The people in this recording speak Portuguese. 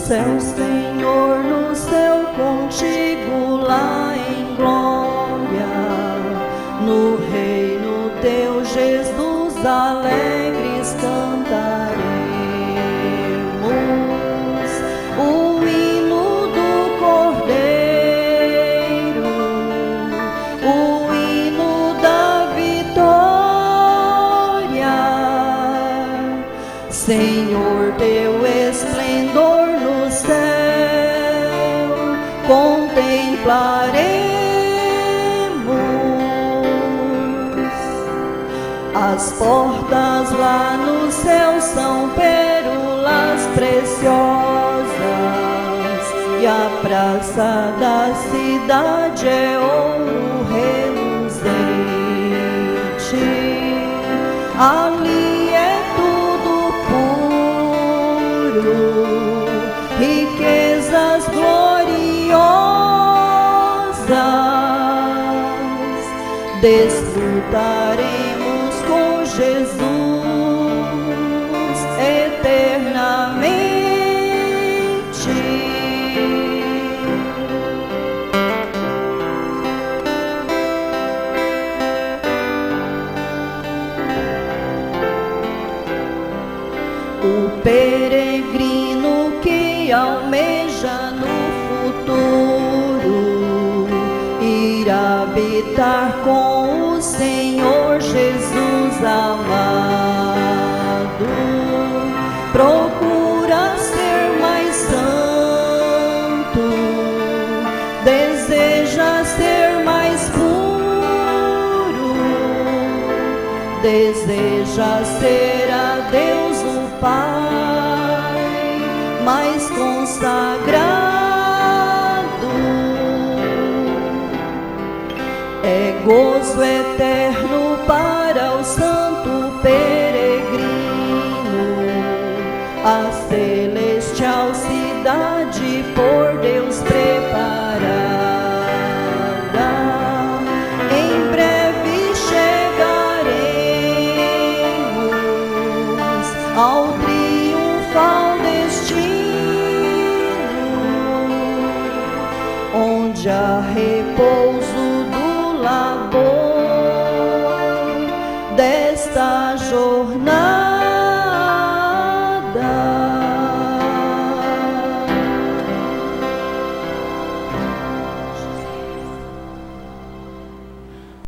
céu, Senhor, no céu contigo lá em glória, no reino teu, Jesus, alegres cantaremos o hino do Cordeiro, o hino da vitória. Senhor, teu esplendor no céu contemplaremos. As portas lá no céu são pérolas preciosas, e a praça da cidade é ouro reluzente. Ali é tudo puro, riquezas gloriosas, desfrutaremos com Jesus eternamente. O peregrino que almeja no futuro irá habitar com o Senhor Jesus amado. Procura ser mais santo, deseja ser mais puro, deseja ser a Deus o Pai mais consagrado. É gozo eterno para o santo peregrino a celestial cidade por Deus preparada. Em breve chegaremos ao triunfal destino, onde há repouso